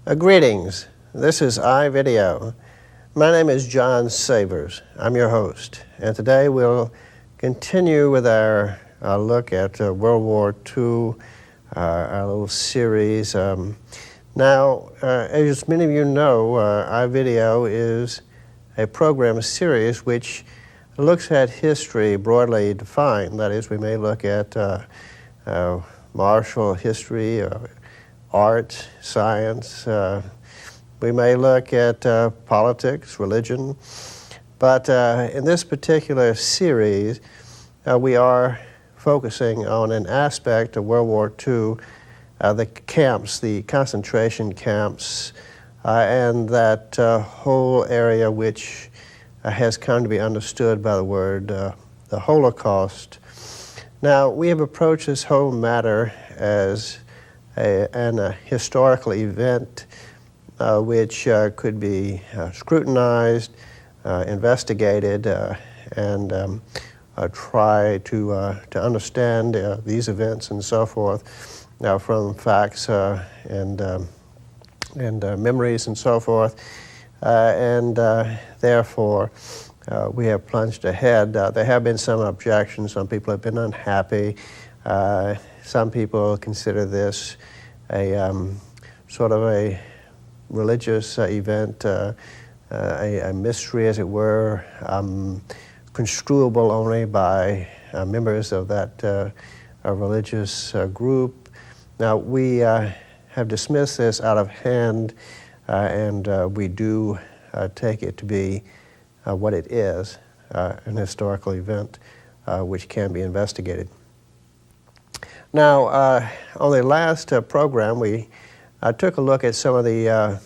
Greetings, this is iVideo. My name is John Savers. I'm your host, and today we'll continue with our look at World War II, our little series. Now, as many of you know, iVideo is a program series which looks at history broadly defined. That is, we may look at martial history, art, science. We may look at politics, religion. But in this particular series, we are focusing on an aspect of World War II, the camps, the concentration camps, and that whole area which has come to be understood by the word the Holocaust. Now, we have approached this whole matter as an historical event which could be scrutinized, investigated, and try to understand these events and so forth from facts and memories and so forth. Therefore, we have plunged ahead. There have been some objections. Some people have been unhappy. Some people consider this a sort of a religious event, a mystery, as it were, construable only by members of that religious group. Now, we have dismissed this out of hand, and we do take it to be what it is, an historical event which can be investigated. Now, on the last program, we took a look at some of the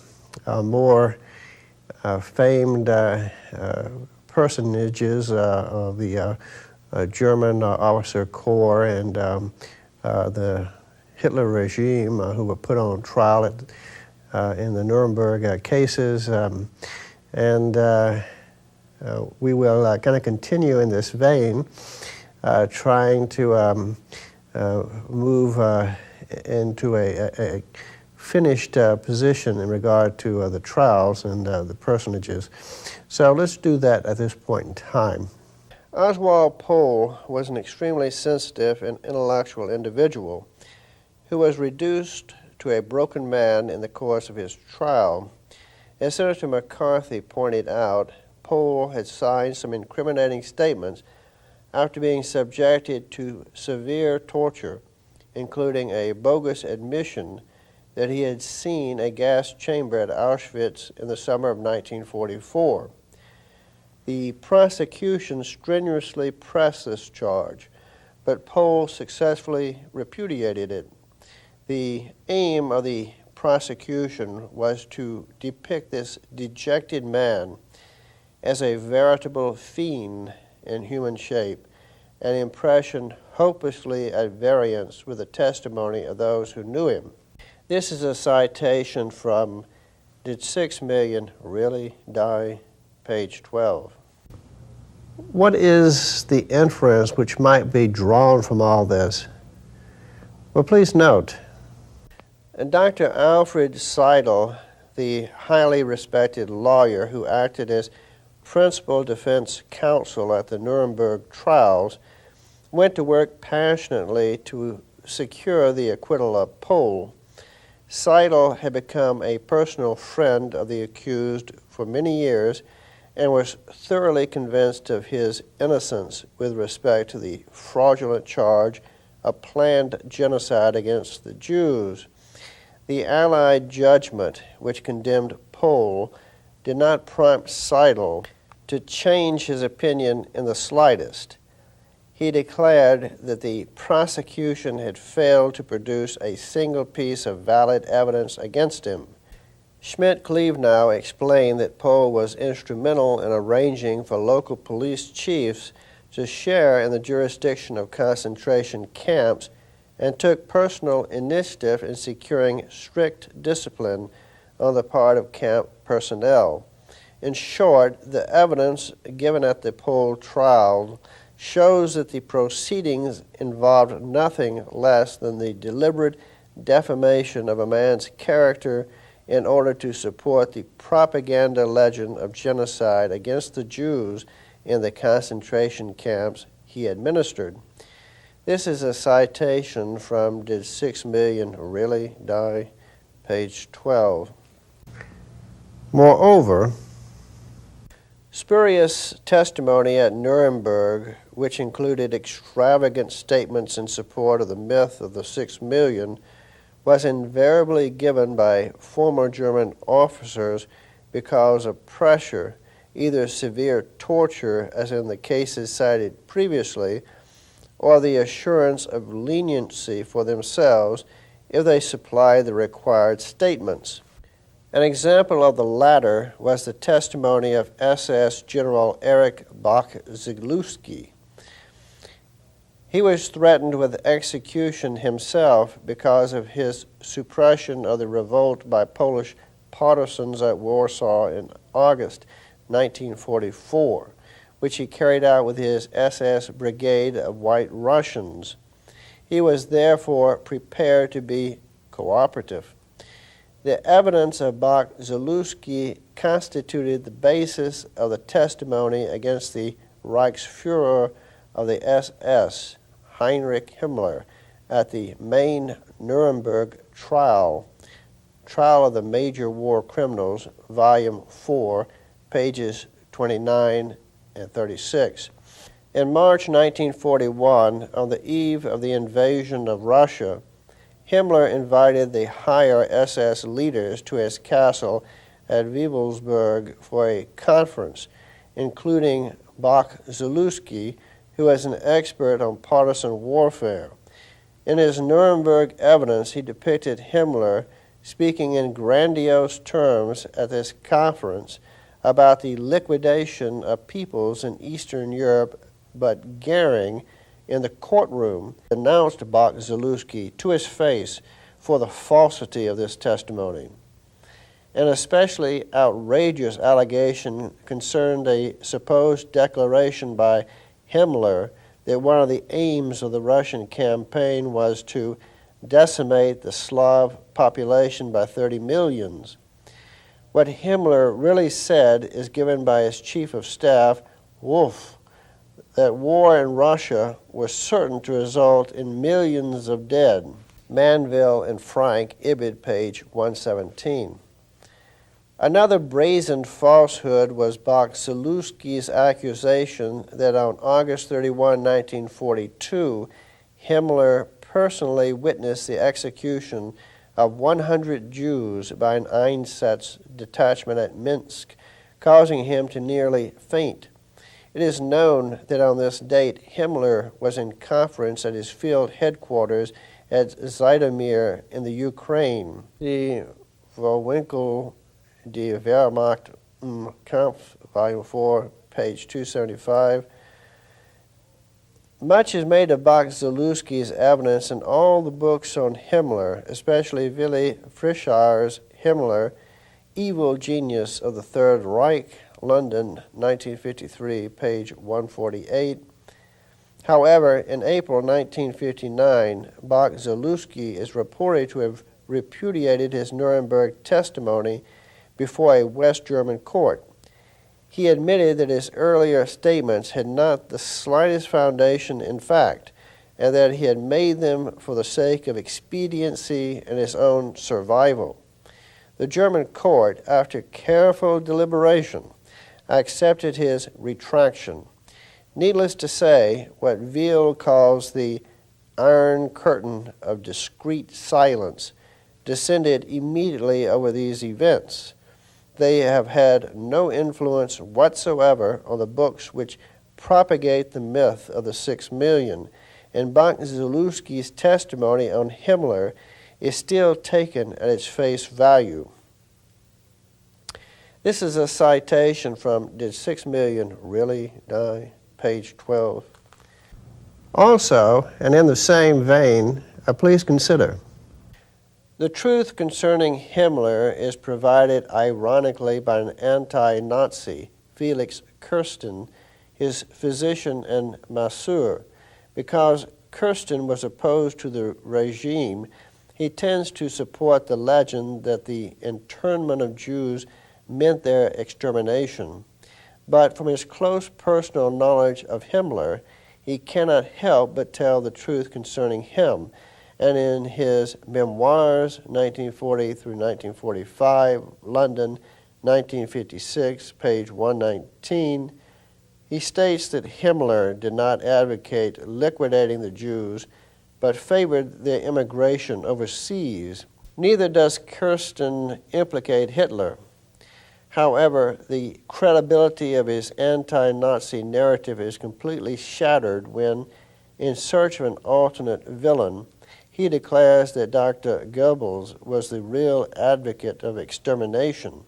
more famed personages of the German officer corps and the Hitler regime who were put on trial in the Nuremberg cases. We will kind of continue in this vein, trying to move into a finished position in regard to the trials and the personages. So let's do that at this point in time. Oswald Pohl was an extremely sensitive and intellectual individual who was reduced to a broken man in the course of his trial. As Senator McCarthy pointed out, Pohl had signed some incriminating statements after being subjected to severe torture, including a bogus admission that he had seen a gas chamber at Auschwitz in the summer of 1944. The prosecution strenuously pressed this charge, but Pohl successfully repudiated it. The aim of the prosecution was to depict this dejected man as a veritable fiend in human shape, an impression hopelessly at variance with the testimony of those who knew him. This is a citation from Did 6 Million Really Die? Page 12. What is the inference which might be drawn from all this? Well, please note, Dr. Alfred Seidel, the highly respected lawyer who acted as principal defense counsel at the Nuremberg Trials, went to work passionately to secure the acquittal of Pohl. Seidel had become a personal friend of the accused for many years and was thoroughly convinced of his innocence with respect to the fraudulent charge of planned genocide against the Jews. The Allied judgment, which condemned Pohl, did not prompt Seidel to change his opinion in the slightest. He declared that the prosecution had failed to produce a single piece of valid evidence against him. Schmidt-Klevenow explained that Pohl was instrumental in arranging for local police chiefs to share in the jurisdiction of concentration camps and took personal initiative in securing strict discipline on the part of camp personnel. In short, the evidence given at the Pohl trial shows that the proceedings involved nothing less than the deliberate defamation of a man's character in order to support the propaganda legend of genocide against the Jews in the concentration camps he administered. This is a citation from Did 6 Million Really Die? Page 12. Moreover, spurious testimony at Nuremberg, which included extravagant statements in support of the myth of the 6 million, was invariably given by former German officers because of pressure, either severe torture, as in the cases cited previously, or the assurance of leniency for themselves if they supplied the required statements. An example of the latter was the testimony of SS General Erich Bach-Zelewski. He was threatened with execution himself because of his suppression of the revolt by Polish partisans at Warsaw in August 1944, which he carried out with his SS Brigade of White Russians. He was therefore prepared to be cooperative. The evidence of Bach-Zelewski constituted the basis of the testimony against the Reichsfuhrer of the SS, Heinrich Himmler, at the main Nuremberg trial of the Major War Criminals, Volume 4, pages 29 and 36. In March 1941, on the eve of the invasion of Russia, Himmler invited the higher SS leaders to his castle at Wewelsburg for a conference, including Bach-Zelewski, who was an expert on partisan warfare. In his Nuremberg evidence, he depicted Himmler speaking in grandiose terms at this conference about the liquidation of peoples in Eastern Europe, but Goering, in the courtroom, denounced Bach-Zelewski to his face for the falsity of this testimony. An especially outrageous allegation concerned a supposed declaration by Himmler that one of the aims of the Russian campaign was to decimate the Slav population by 30 millions. What Himmler really said is given by his chief of staff, Wolff, that war in Russia was certain to result in millions of dead. Manville and Frank, Ibid, page 117. Another brazen falsehood was Bach-Zelewski's accusation that on August 31, 1942, Himmler personally witnessed the execution of 100 Jews by an Einsatz detachment at Minsk, causing him to nearly faint. It is known that on this date, Himmler was in conference at his field headquarters at Zhytomyr in the Ukraine. The Vorwinkel Die Wehrmacht im Kampf, Volume 4, page 275. Much is made of Bach-Zelewski's evidence in all the books on Himmler, especially Willy Frischauer's Himmler, Evil Genius of the Third Reich, London, 1953, page 148. However, in April 1959, Bach-Zelewski is reported to have repudiated his Nuremberg testimony before a West German court. He admitted that his earlier statements had not the slightest foundation in fact, and that he had made them for the sake of expediency and his own survival. The German court, after careful deliberation, accepted his retraction. Needless to say, what Veal calls the iron curtain of discreet silence descended immediately over these events. They have had no influence whatsoever on the books which propagate the myth of the 6 million, and Bach-Zelewski's testimony on Himmler is still taken at its face value. This is a citation from Did 6 Million Really Die? Page 12. Also, and in the same vein, please consider the truth concerning Himmler is provided ironically by an anti-Nazi, Felix Kirsten, his physician and masseur. Because Kirsten was opposed to the regime, He tends to support the legend that the internment of Jews meant their extermination. But from his close personal knowledge of Himmler, he cannot help but tell the truth concerning him. And in his Memoirs, 1940 through 1945, London, 1956, page 119, he states that Himmler did not advocate liquidating the Jews, but favored their immigration overseas. Neither does Kirsten implicate Hitler. However, the credibility of his anti-Nazi narrative is completely shattered when, in search of an alternate villain, he declares that Dr. Goebbels was the real advocate of extermination.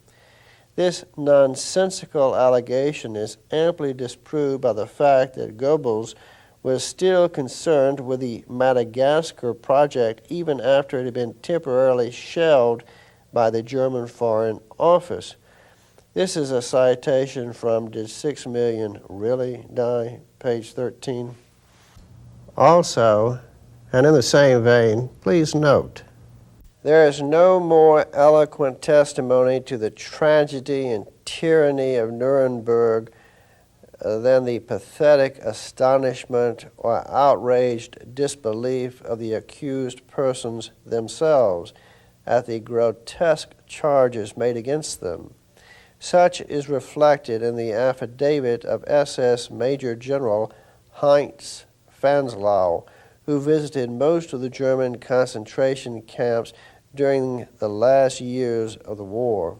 This nonsensical allegation is amply disproved by the fact that Goebbels was still concerned with the Madagascar project even after it had been temporarily shelved by the German Foreign Office. This is a citation from Did 6 Million Really Die? Page 13. Also, and in the same vein, please note, there is no more eloquent testimony to the tragedy and tyranny of Nuremberg than the pathetic astonishment or outraged disbelief of the accused persons themselves at the grotesque charges made against them. Such is reflected in the affidavit of SS Major General Heinz Fanslau, who visited most of the German concentration camps during the last years of the war.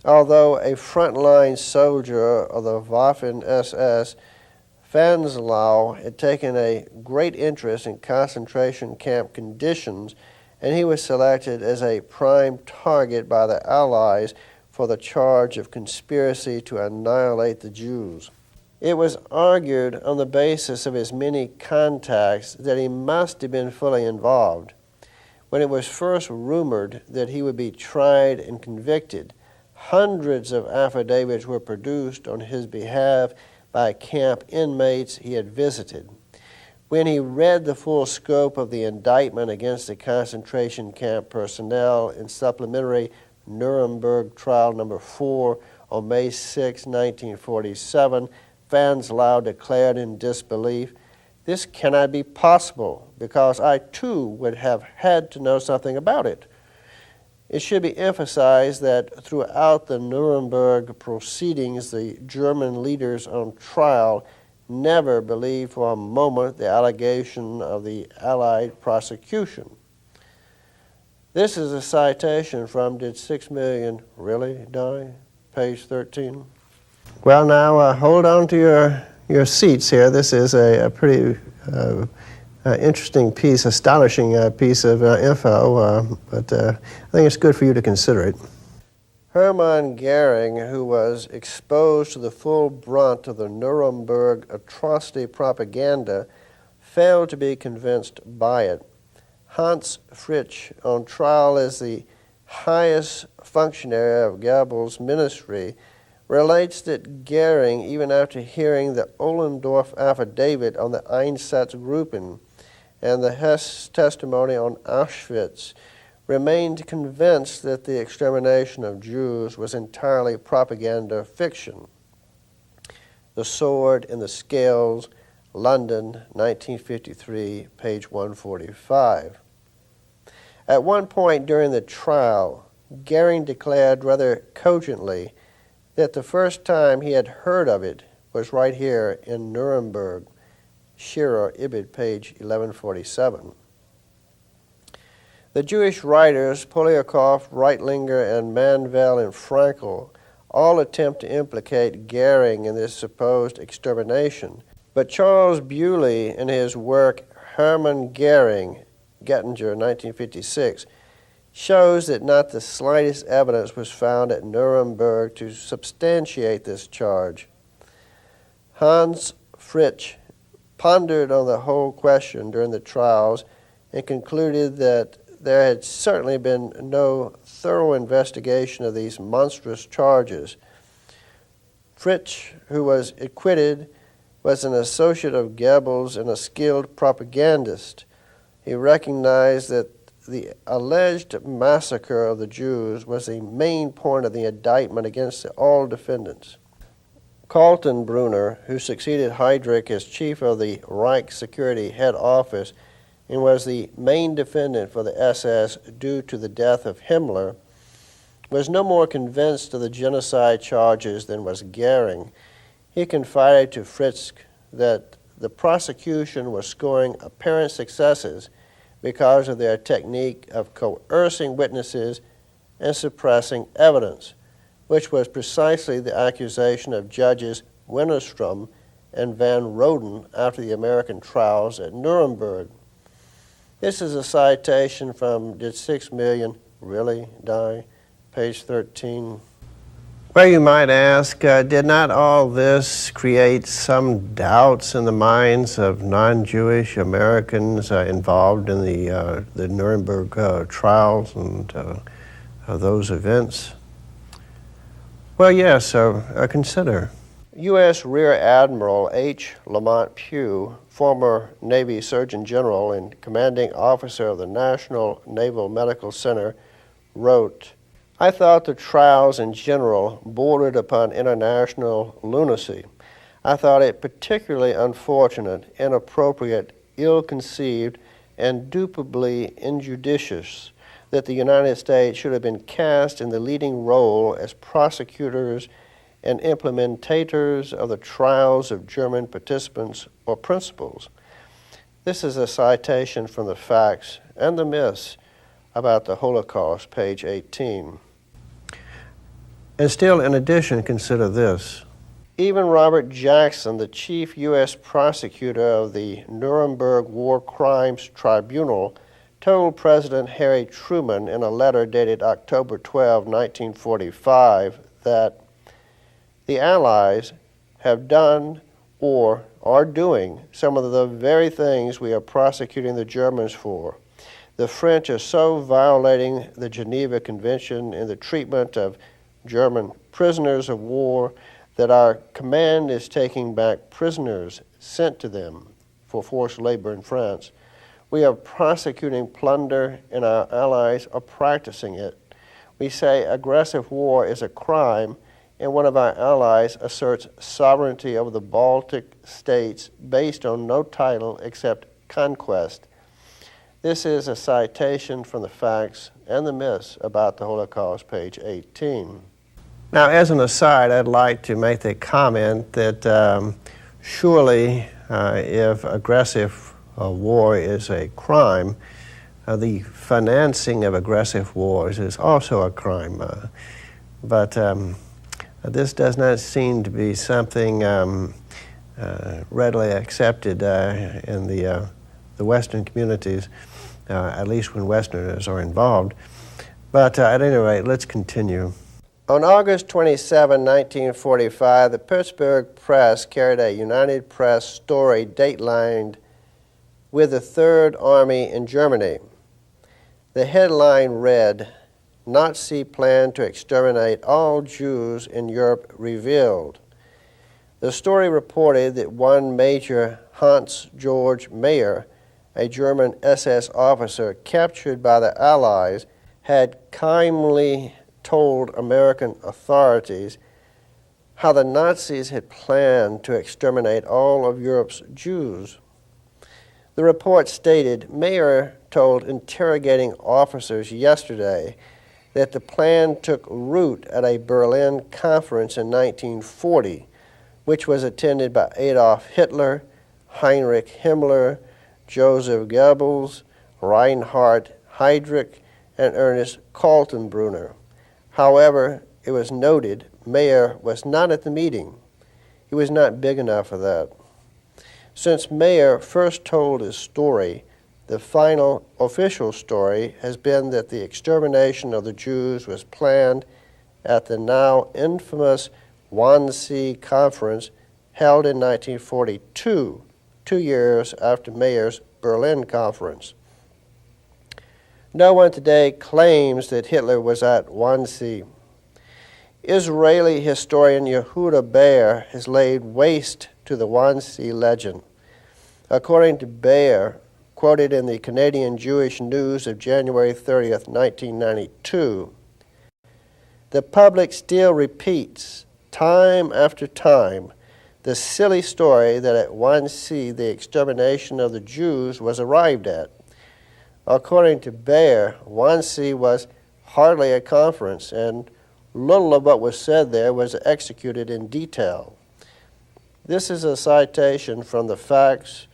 Although a frontline soldier of the Waffen-SS, Fanslau had taken a great interest in concentration camp conditions, and he was selected as a prime target by the Allies for the charge of conspiracy to annihilate the Jews. It was argued on the basis of his many contacts that he must have been fully involved. When it was first rumored that he would be tried and convicted, hundreds of affidavits were produced on his behalf by camp inmates he had visited. When he read the full scope of the indictment against the concentration camp personnel in supplementary Nuremberg Trial Number 4 on May 6, 1947, Fanslau declared in disbelief, "This cannot be possible, because I too would have had to know something about it." It should be emphasized that throughout the Nuremberg proceedings, the German leaders on trial never believed for a moment the allegation of the Allied prosecution. This is a citation from Did 6 Million Really Die? Page 13. Well, now hold on to your seats here. This is a pretty interesting piece, astonishing piece of info, but I think it's good for you to consider it. Hermann Goering, who was exposed to the full brunt of the Nuremberg atrocity propaganda, failed to be convinced by it. Hans Fritsch, on trial as the highest functionary of Goebbels' ministry, relates that Goering, even after hearing the Ohlendorf affidavit on the Einsatzgruppen and the Hess testimony on Auschwitz, remained convinced that the extermination of Jews was entirely propaganda fiction. The Sword and the Scales, London, 1953, page 145. At one point during the trial, Goering declared rather cogently that the first time he had heard of it was right here in Nuremberg, Shearer Ibid, page 1147. The Jewish writers Poliakoff, Reitlinger, and Manvel and Frankel all attempt to implicate Goering in this supposed extermination, but Charles Bewley, in his work Hermann Goering, Gettinger, 1956, shows that not the slightest evidence was found at Nuremberg to substantiate this charge. Hans Fritsch pondered on the whole question during the trials and concluded that there had certainly been no thorough investigation of these monstrous charges. Fritsch, who was acquitted, was an associate of Goebbels and a skilled propagandist. He recognized that the alleged massacre of the Jews was the main point of the indictment against all defendants. Kaltenbrunner, who succeeded Heydrich as chief of the Reich Security Head Office and was the main defendant for the SS due to the death of Himmler, was no more convinced of the genocide charges than was Goering. He confided to Fritz that the prosecution was scoring apparent successes because of their technique of coercing witnesses and suppressing evidence, which was precisely the accusation of judges Winterstrom and Van Roden after the American trials at Nuremberg. This is a citation from Did 6 Million Really Die? Page 13. Well, you might ask, did not all this create some doubts in the minds of non-Jewish Americans involved in the Nuremberg trials and those events? Well, yes, consider. U.S. Rear Admiral H. Lamont Pugh, former Navy Surgeon General and commanding officer of the National Naval Medical Center, wrote, "I thought the trials in general bordered upon international lunacy. I thought it particularly unfortunate, inappropriate, ill-conceived, and dupably injudicious that the United States should have been cast in the leading role as prosecutors and implementators of the trials of German participants or principals." This is a citation from the Facts and the Myths about the Holocaust, page 18. And still, in addition, consider this. Even Robert Jackson, the chief U.S. prosecutor of the Nuremberg War Crimes Tribunal, told President Harry Truman in a letter dated October 12, 1945, that the Allies have done or are doing some of the very things we are prosecuting the Germans for. The French are so violating the Geneva Convention in the treatment of German prisoners of war that our command is taking back prisoners sent to them for forced labor in France. We are prosecuting plunder, and our allies are practicing it. We say aggressive war is a crime, and one of our allies asserts sovereignty over the Baltic states based on no title except conquest. This is a citation from the Facts and the Myths about the Holocaust, page 18. Now, as an aside, I'd like to make the comment that surely if aggressive war is a crime, the financing of aggressive wars is also a crime. But this does not seem to be something readily accepted in the Western communities, at least when Westerners are involved. But at any rate, let's continue. On August 27, 1945, the Pittsburgh Press carried a United Press story datelined "With the Third Army in Germany." The headline read, "Nazi plan to exterminate all Jews in Europe revealed." The story reported that one Major Hans-Georg Mayer, a German SS officer captured by the Allies, had kindly told American authorities how the Nazis had planned to exterminate all of Europe's Jews. The report stated Mayer told interrogating officers yesterday that the plan took root at a Berlin conference in 1940, which was attended by Adolf Hitler, Heinrich Himmler, Joseph Goebbels, Reinhard Heydrich, and Ernest Kaltenbrunner. However, it was noted Mayer was not at the meeting. He was not big enough for that. Since Mayer first told his story, the final official story has been that the extermination of the Jews was planned at the now infamous Wannsee Conference held in 1942, 2 years after Mayer's Berlin Conference. No one today claims that Hitler was at Wannsee. Israeli historian Yehuda Baer has laid waste to the Wannsee legend. According to Baer, quoted in the Canadian Jewish News of January 30th, 1992, the public still repeats time after time the silly story that at 1C the extermination of the Jews was arrived at. According to Bayer, 1C was hardly a conference, and little of what was said there was executed in detail. This is a citation from the Facts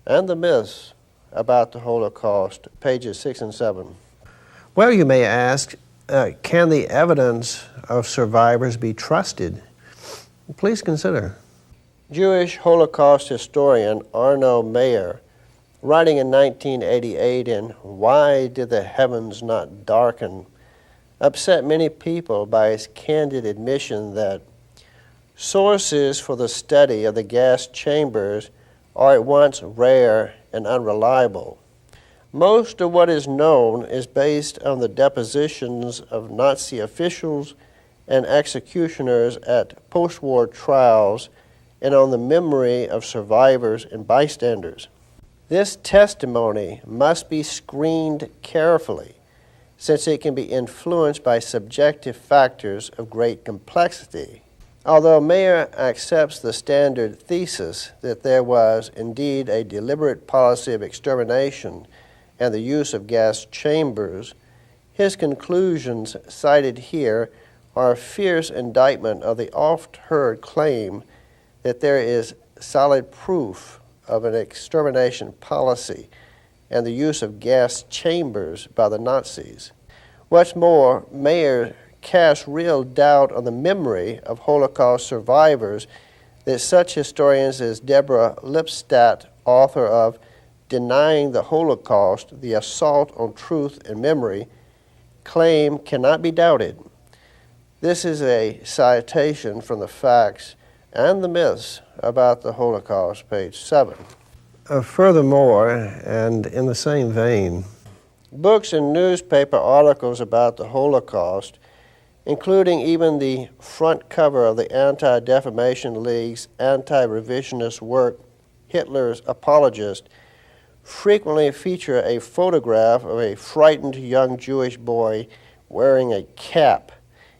and the Myths about the Holocaust, pages 6 and 7. Well, you may ask, can the evidence of survivors be trusted? Please consider. Jewish Holocaust historian Arno Mayer, writing in 1988 in Why Did the Heavens Not Darken?, upset many people by his candid admission that sources for the study of the gas chambers are at once rare and unreliable. Most of what is known is based on the depositions of Nazi officials and executioners at post-war trials and on the memory of survivors and bystanders. This testimony must be screened carefully, since it can be influenced by subjective factors of great complexity. Although Mayer accepts the standard thesis that there was indeed a deliberate policy of extermination and the use of gas chambers, his conclusions cited here are a fierce indictment of the oft-heard claim that there is solid proof of an extermination policy and the use of gas chambers by the Nazis. What's more, Mayer casts real doubt on the memory of Holocaust survivors that such historians as Deborah Lipstadt, author of Denying the Holocaust, The Assault on Truth and Memory, claim cannot be doubted. This is a citation from the Facts and the Myths about the Holocaust, page 7. Furthermore, and in the same vein, books and newspaper articles about the Holocaust, including even the front cover of the Anti-Defamation League's anti-revisionist work, Hitler's Apologist, frequently feature a photograph of a frightened young Jewish boy wearing a cap,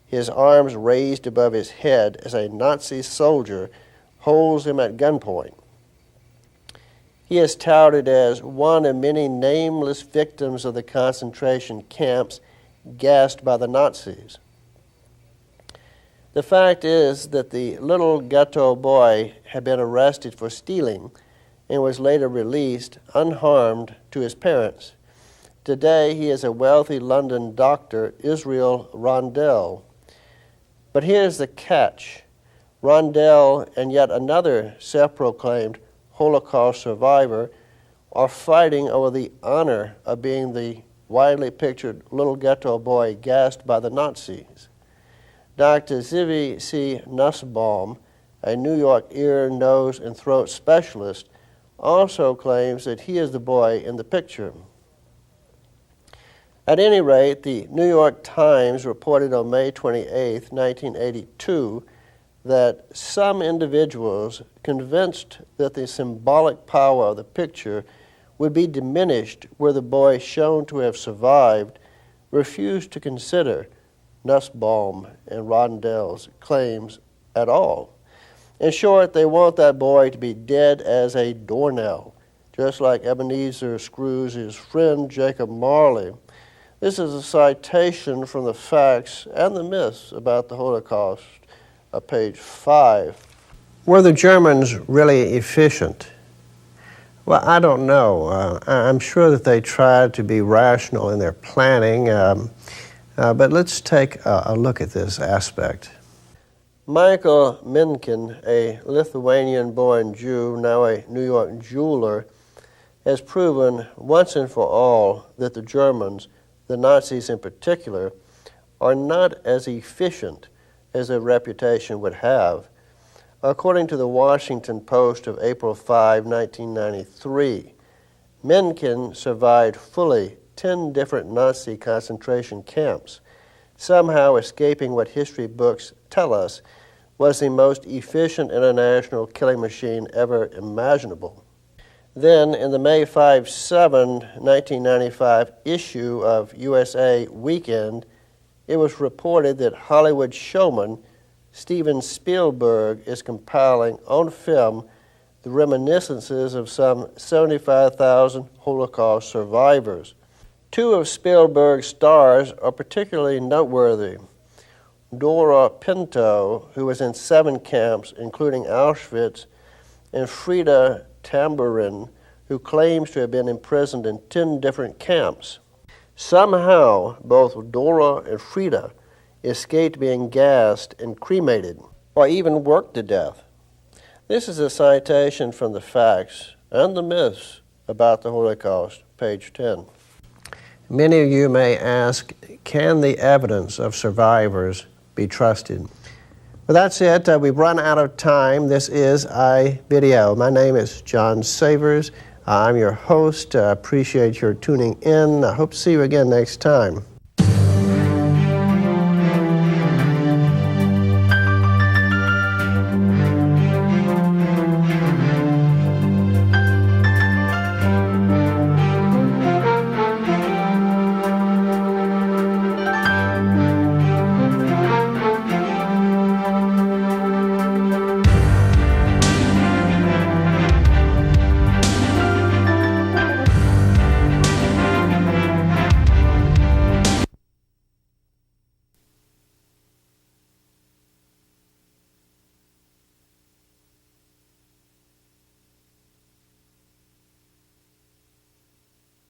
his arms raised above his head as a Nazi soldier holds him at gunpoint. He is touted as one of many nameless victims of the concentration camps gassed by the Nazis. The fact is that the little ghetto boy had been arrested for stealing and was later released unharmed to his parents. Today he is a wealthy London doctor, Israel Rondell. But here's the catch. Rondell and yet another self-proclaimed Holocaust survivor are fighting over the honor of being the widely pictured little ghetto boy gassed by the Nazis. Dr. Zivi C. Nussbaum, a New York ear, nose, and throat specialist, also claims that he is the boy in the picture. At any rate, the New York Times reported on May 28, 1982, that some individuals convinced that the symbolic power of the picture would be diminished were the boy shown to have survived, refused to consider Nussbaum and Rondell's claims at all. In short, they want that boy to be dead as a doornail, just like Ebenezer Scrooge's friend Jacob Marley. This is a citation from the Facts and the Myths about the Holocaust, page 5. Were the Germans really efficient? Well, I don't know. I'm sure that they tried to be rational in their planning, but let's take a look at this aspect. Michael Minkin, a Lithuanian-born Jew, now a New York jeweler, has proven once and for all that the Germans, the Nazis in particular, are not as efficient as their reputation would have. According to the Washington Post of April 5, 1993, Mencken survived fully 10 different Nazi concentration camps, somehow escaping what history books tell us was the most efficient international killing machine ever imaginable. Then, in the May 7, 1995 issue of USA Weekend, it was reported that Hollywood showman Steven Spielberg is compiling on film the reminiscences of some 75,000 Holocaust survivors. Two of Spielberg's stars are particularly noteworthy. Dora Pinto, who was in 7 camps, including Auschwitz, and Frida Tamburin, who claims to have been imprisoned in 10 different camps. Somehow, both Dora and Frida escaped being gassed and cremated, or even worked to death. This is a citation from the Facts and the Myths about the Holocaust, page 10. Many of you may ask, can the evidence of survivors be trusted? Well, that's it. We've run out of time. This is iVideo. My name is John Savers. I'm your host. Appreciate your tuning in. I hope to see you again next time.